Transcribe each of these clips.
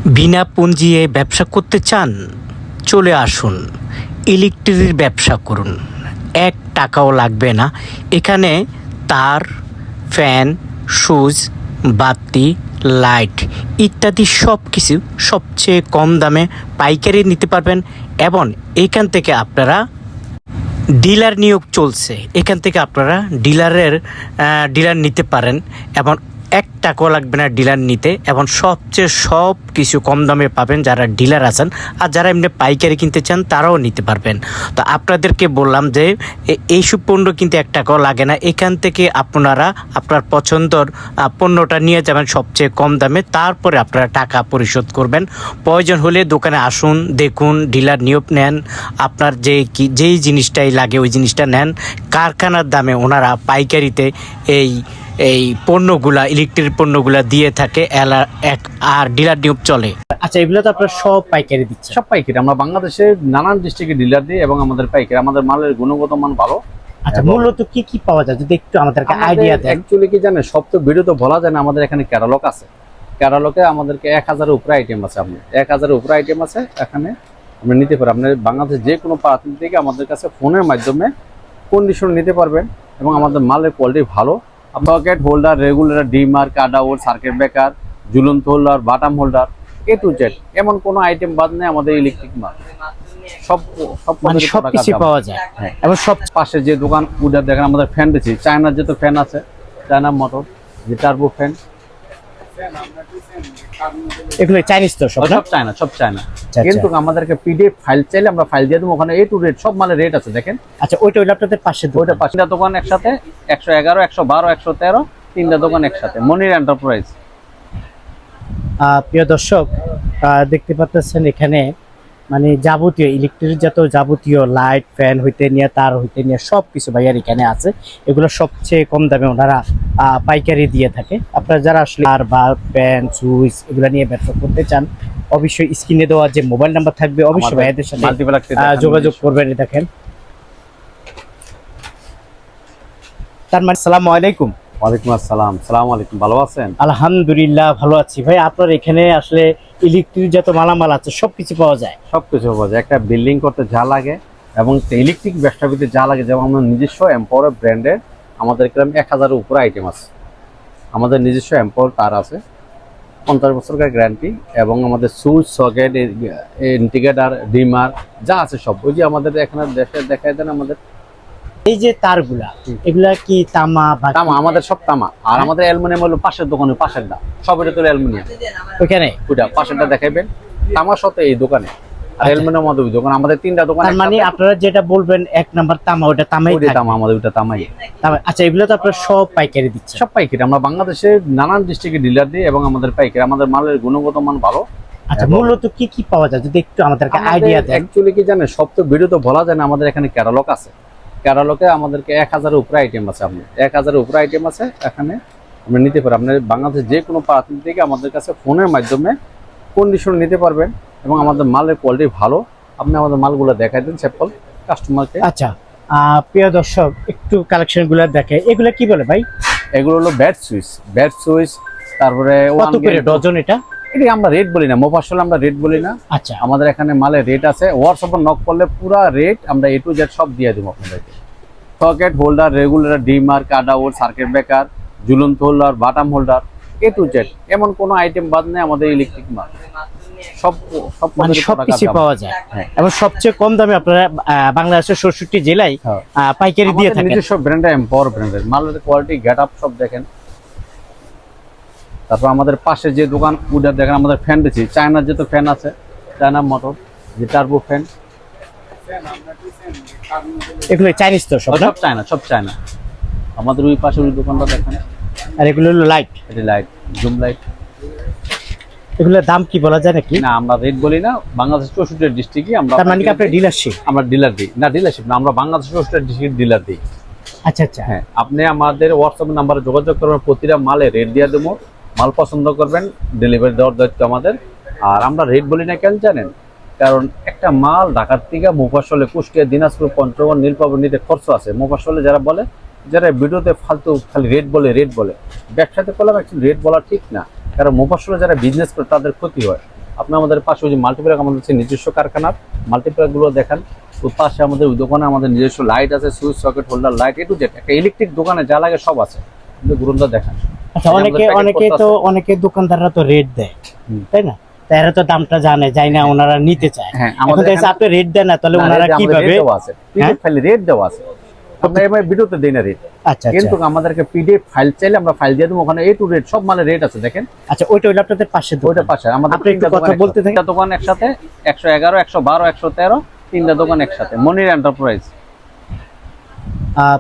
বিনা পুঁজিয়ে ব্যবসা করতে চান? চলে আসুন, ইলেকট্রিকের ব্যবসা করুন। এক টাকাও লাগবে না। এখানে তার, ফ্যান, সুইচ, বাতি, লাইট ইত্যাদি সব কিছু সবচেয়ে কম দামে পাইকারি নিতে পারবেন। এবং এখান থেকে আপনারা ডিলার নিয়োগ চলছে, এখান থেকে আপনারা ডিলার নিতে পারেন এবং এক টাকাও লাগবে না ডিলার নিতে। এবং সবচেয়ে সব কিছু কম দামে পাবেন যারা ডিলার আছেন, আর যারা এমনি পাইকারি কিনতে চান তারাও নিতে পারবেন। তো আপনাদেরকে বললাম যে এইসব পণ্য কিন্তু এক টাকাও লাগে না। এখান থেকে আপনারা আপনার পছন্দর পণ্যটা নিয়ে যাবেন সবচেয়ে কম দামে, তারপরে আপনারা টাকা পরিশোধ করবেন। প্রয়োজন হলে দোকানে আসুন, দেখুন, ডিলার নিয়োগ নেন। আপনার যেই জিনিসটাই লাগে ওই জিনিসটা নেন। কারখানার দামে ওনারা পাইকারিতে এই পণ্যগুলা, ইলেকট্রিক পণ্যগুলা দিয়ে থাকে। আর ডিলার নিয়োগ চলে। আচ্ছা, এগুলো তো আপনারা সব পাইকারি দিচ্ছেন? সব পাইকারি। আমরা বাংলাদেশে নানান ডিস্ট্রিক্টে ডিলার দিই এবং আমাদের পাইকারি, আমাদের মালের গুণগত মান ভালো। আচ্ছা, মূলত কি কি পাওয়া যায় যদি একটু আমাদেরকে আইডিয়া দেন। অ্যাকচুয়ালি কি জানেন, সব তো ভিডিও তো বলা যায় না। আমাদের এখানে ক্যাটালগ আছে, ক্যাটালগে আমাদেরকে 1000-এর উপরে আইটেম আছে। আপনি 1000-এর উপরে আইটেম আছে, এখানে আপনি নিতে পারেন। আপনি বাংলাদেশ যে কোনো প্রান্ত থেকে আমাদের কাছে ফোনের মাধ্যমে কন্ডিশন নিতে পারবেন এবং আমাদের মালের কোয়ালিটি ভালো। Socket holder, regulator, dimmer, cutout, circuit breaker, ঝুলন্ত হোল্ডার, বাটাম হোল্ডার, এ টু জেড এমন কোনো আইটেম বাদ নেই আমাদের ইলেকট্রিক মাল। সব কিছু পাওয়া যায়। হ্যাঁ, এবং সব পাশে যে দোকান ওটা দেখেন, আমাদের ফ্যান বেশি। চায়নার যে তো ফ্যান আছে, চায়না মোটর, যে টার্বো ফ্যান, এগুলো চাইনিজ তো? সব চায়না, সব চায়না। কিন্তু আমাদেরকে পিডিএফ ফাইল চাইলে আমরা ফাইল দিয়ে দেবো। ওখানে এ টু রেট সব মালের রেট আছে, দেখেন। আচ্ছা, ওইটা আপনাদের পাশে? ওইটা পাশে দোকান একসাথে, 111, 112, 113, তিনটা দোকান একসাথে, মনির এন্টারপ্রাইজ। প্রিয় দর্শক, দেখতে পাচ্ছেন এখানে মানে যাবতীয় ইলেকট্রিক যাবতীয় লাইট, ফ্যান হইতে নিয়ে, তার হইতে নিয়ে সব কিছু ভাইয়ার এখানে আছে। এগুলো সবচেয়ে কম দামে ওনারা পাইকারি দিয়ে থাকে। আপনারা যারা আসলে আর বা ফ্যান, সুইচ এগুলো নিয়ে ব্যবসা করতে চান, অবশ্যই স্ক্রিনে দেওয়া যে মোবাইল নাম্বার থাকবে, অবশ্যই ভাইয়াদের সাথে যোগাযোগ করবেন। দেখেন, তার মানে আসসালামু আলাইকুম। ওয়ালাইকুম আসসালাম। সালাম আলাইকুম। ভালো আছেন? আলহামদুলিল্লাহ ভালো আছি ভাই। আপনার এখানে আসলে ইলেকট্রিক যত মালামাল আছে সবকিছু পাওয়া যায়? সবকিছু পাওয়া যায়। একটা বিল্ডিং করতে যা লাগে এবং ইলেকট্রিক ব্যবসাবিতে যা লাগে, যেমন আমাদের নিজস্ব এম্পাওয়ার ব্র্যান্ডের আমাদের এখানে 1000-এর উপরে আইটেম আছে। আমাদের নিজস্ব এম্পাওয়ার তার আছে, 50 বছরের গ্যারান্টি। এবং আমাদের সুইচ, সকেট, ইন্ডিকেটর, ডিমার যা আছে সব। ওই যে আমাদের এখানে দেশে দেখায় দেন আমাদের এই যে তারগুলা, এগুলা কি তামা? তামা, আমাদের সব তামা। আর আমাদের অ্যালুমিনিয়াম হলো পাশের দোকানে, পাশেরটা সব এটা তো অ্যালুমিনিয়াম। ওইখানে ওইটা পাশেরটা দেখাইবেন, তামার সাথে এই দোকানে। আর অ্যালুমিনিয়াম আমাদের ওই দোকান, আমাদের তিনটা দোকান। মানে আপনারা যেটা বলবেন এক নাম্বার তামা, ওটা তামাই থাকবে? তামা, আমাদের ওইটা তামাই। আচ্ছা, এগুলো তো আপনারা সব পাইকারি দিচ্ছেন? সব পাইকারি। আমরা বাংলাদেশে নানান ডিস্ট্রিক্টে ডিলার দিই এবং আমাদের পাইকারি। আমাদের মালের গুণগত মান ভালো। আচ্ছা, মূলত কি কি পাওয়া যায় যদি একটু আমাদেরকে আইডিয়া দেন। অ্যাকচুয়ালি কি জানেন, সব তো ভিডিও তো বলা যায় না। আমাদের এখানে ক্যাটালগ আছে, ক্যাটালগে আমাদেরকে 1000-এর উপরে আইটেম আছে। আপনি 1000-এর উপরে আইটেম আছে, এখানে আপনি নিতে পারেন। আপনার বাংলাদেশ যে কোনো প্রান্ত থেকে আমাদের কাছে ফোনের মাধ্যমে কন্ডিশন নিতে পারবেন এবং আমাদের মালের কোয়ালিটি ভালো। আপনি আমাদের মালগুলো দেখাই দেন স্যাম্পল কাস্টমারকে। আচ্ছা, প্রিয় দর্শক, একটু কালেকশনগুলো দেখে। এগুলো কি বলে ভাই? এগুলো হলো ব্যাট সুইচ। তারপরে কত করে ডজন এটা? এটা আমরা রেট বলি না, মোফাসল আমরা রেট বলি না। আচ্ছা, আমাদের এখানে মালের রেট আছে। হোয়াটসঅ্যাপে নক করলে পুরো রেট আমরা এ টু জেড সব দিয়ে দেবো আপনাদেরকে। Socket holder, regulator, dimmer, cutout, circuit breaker, ঝুলন্ত হোল্ডার, বাটাম হোল্ডার, এ টু জেড এমন কোনো আইটেম বাদ নেই আমাদের ইলেকট্রিক মাল। সব সবকিছু পাওয়া যায়। এবং সবচেয়ে কম দামে আপনারা বাংলাদেশের 66 জেলায় পাইকারি দিয়ে থাকেন। নিজস্ব ব্র্যান্ডের, এম্পাওয়ার ব্র্যান্ডের মালের কোয়ালিটি, গেট আপ সব দেখেন। তারপর আমাদের পাশে যে দোকান ওটা দেখেন, আমাদের ফ্যান বেশি। চায়নার যে তো ফ্যান আছে, চায়না মোটর, যে টার্বো ফ্যান, এগুলো চাইনিজ তো? সব চায়না, সব চায়না। আমাদের ওই পাশে ওই দোকানটা দেখেন। আর এগুলো হলো লাইট? এটা লাইট, জুম লাইট। এগুলোর দাম কি বলা যায় নাকি? না, আমরা রেট বলি না। বাংলাদেশ 64 ডিস্ট্রিক্টই আমরা। তার মানে কি আপনার ডিলারশিপ? আমরা ডিলার দিই না, ডিলারশিপ না, আমরা বাংলাদেশ 64 ডিস্ট্রিক্ট ডিলার দিই। আচ্ছা আচ্ছা, হ্যাঁ। আপনি আমাদের হোয়াটসঅ্যাপ নাম্বারে যোগাযোগ করবেন, প্রতিটা মালে রেট দিয়ে দেবো। মাল পছন্দ করবেন, ডেলিভারি দেওয়ার দায়িত্ব আমাদের। আর আমরা রেট বলি না কেন জানেন? কারণ একটা মাল ঢাকার থেকে মোফাসলে, কুষ্টিয়া, দিনাজপুর, পঞ্চগড়, নীলফামারী নিতে খরচ আছে। মোফাসলে যারা বলে, যারা ভিডিওতে ফালতু খালি রেট বলে, ব্যবসাতে করলাম, অ্যাকচুয়ালি রেট বলা ঠিক না। কারণ মোফাসলে যারা বিজনেস করে তাদের ক্ষতি হয়। আপনি আমাদের পাশে ওই যে মাল্টিপ্লাগ আমাদের হচ্ছে নিজস্ব কারখানার মাল্টিপ্লাগগুলো দেখেন। ওর পাশে আমাদের ওই দোকানে আমাদের নিজস্ব লাইট আছে, switch socket holder light to Z, একটা ইলেকট্রিক দোকানে যা লাগে সব আছে। কিন্তু ঘুরুনটা দেখেন। আচ্ছা, অনেকে দোকানদাররা তো রেট দেয়, তাই না? তারা তো দামটা জানে, যাই না ওনারা নিতে চায়। হ্যাঁ, এখন দেখছি আপনি রেট দেন না, তাহলে ওনারা কিভাবে? ফাইল রেট দেওয়া আছে, আমরা এবার ভিডিওতে দেই না রেট। আচ্ছা, কিন্তু আমাদেরকে পিডিএফ ফাইল চাইলে আমরা ফাইল দিয়ে দেবো, ওখানে এ টু রেট সব মালের রেট আছে দেখেন। আচ্ছা, ওইটা হইলো আপনাদের পাশে দোকান। ওইটা পাশে আমাদের আপনি একটু কথা বলতে থাকেন। তিনটা দোকান একসাথে, 111, 112, 113, তিনটা দোকান একসাথে, মনির এন্টারপ্রাইজ।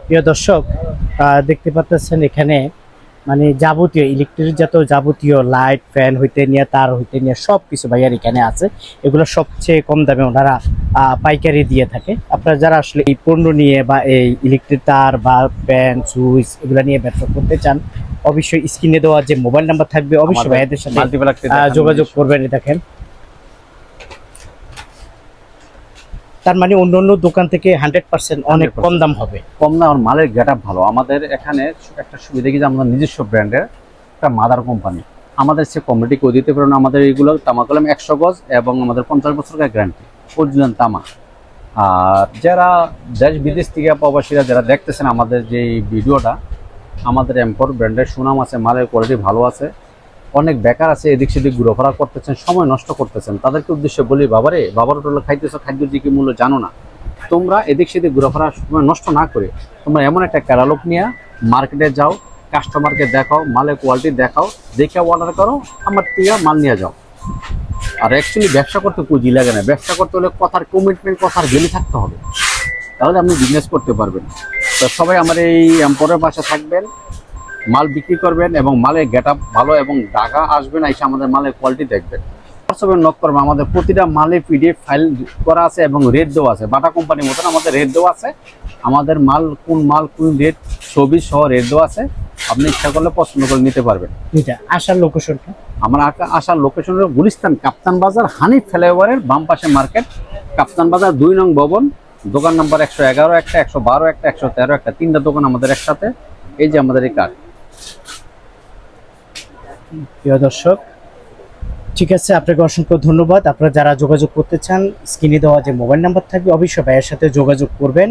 প্রিয় দর্শক, দেখতে পাচ্ছেন এখানে মানে যাবতীয় ইলেকট্রিক যাবতীয় লাইট, ফ্যান হইতে নিয়ে তার হইতে নিয়ে সব কিছু ভাইয়ার এখানে আছে। এগুলো সবচেয়ে কম দামে ওনারা পাইকারি দিয়ে থাকে। আপনারা যারা আসলে এই পণ্য নিয়ে বা এই ইলেকট্রিক তার বা ফ্যান সুইচ এগুলো নিয়ে ব্যবসা করতে চান, অবশ্যই স্ক্রিনে দেওয়া যে মোবাইল নাম্বার থাকবে, অবশ্যই ভাইয়াদের সাথে যোগাযোগ করবেন। দেখেন, তার মানে অন্য অন্য দোকান থেকে 100% অনেক কম দাম হবে। কম না, মালের গেটআপ ভালো। আমাদের এখানে একটা সুবিধা কি যে আমাদের নিজস্ব ব্র্যান্ডের একটা মাদার কোম্পানি, আমাদের সে কমিটি কেউ দিতে পারে না। আমাদের এইগুলো তামা কলম 100 গজ এবং আমাদের 50 বছরের গ্যারান্টি, অরিজিনাল তামা। আর যারা দেশ বিদেশ থেকে প্রবাসীরা যারা দেখতেছেন আমাদের যে ভিডিওটা, আমাদের এম্পোর ব্র্যান্ডের সুনাম আছে, মালের কোয়ালিটি ভালো আছে। অনেক বেকার আছে, এদিক সেদিক ঘুরোফেরা করতেছেন, সময় নষ্ট করতেছেন, তাদেরকে উদ্দেশ্যে বলি, বাবার হোটেলে খাইতেছো, খাদ্য যে কি মূল্য জানো না। তোমরা এদিক সেদিক ঘুরোফেরা সময় নষ্ট না করে তোমরা এমন একটা ক্যাটালগ নিয়ে মার্কেটে যাও, কাস্টমারকে দেখাও, মালের কোয়ালিটি দেখাও, দেখে অর্ডার করো, আমার থেকে মাল নিয়ে যাও। আর অ্যাকচুয়ালি ব্যবসা করতে পুঁজি লাগে না, ব্যবসা করতে হলে কথার কমিটমেন্ট, কথার ভ্যালু থাকতে হবে, তাহলে আপনি বিজনেস করতে পারবেন। তো সবাই আমার এই এম্পোরের পাশে থাকবেন, মাল বিক্রি করবেন এবং মালের গেটআপ ভালো, এবং ঢাকা আসবেন, এসে আমাদের মালের কোয়ালিটি দেখবেন। হোয়াটসঅ্যাপে নক করবেন, আমাদের প্রতিটা মালে পিডিএফ ফাইল করা আছে এবং রেট দেওয়া আছে। বাটা কোম্পানির মতন আমাদের রেট দেওয়া আছে। আমাদের মাল কোন রেট ছবি সহ রেট দেওয়া আছে, আপনি ইচ্ছা করলে পছন্দ করে নিতে পারবেন। এটা আসার লোকেশনটা, আমার আসার লোকেশন হলো গুলিস্তান কাপ্তান বাজার, হানিফ ফ্লাইওভারের বাম পাশে মার্কেট, কাপ্তান বাজার 2 নং ভবন, দোকান নম্বর 111 একটা, 112 একটা, 113 একটা, তিনটা দোকান আমাদের একসাথে। এই যে আমাদের এই কার্ড। প্রিয় দর্শক, ঠিক আছে, আপনাকে অসংখ্য ধন্যবাদ। আপনারা যারা যোগাযোগ করতে চান, স্ক্রিনে দেওয়া যে মোবাইল নাম্বার থাকবে, অবশ্যই ভাইয়ের সাথে যোগাযোগ করবেন।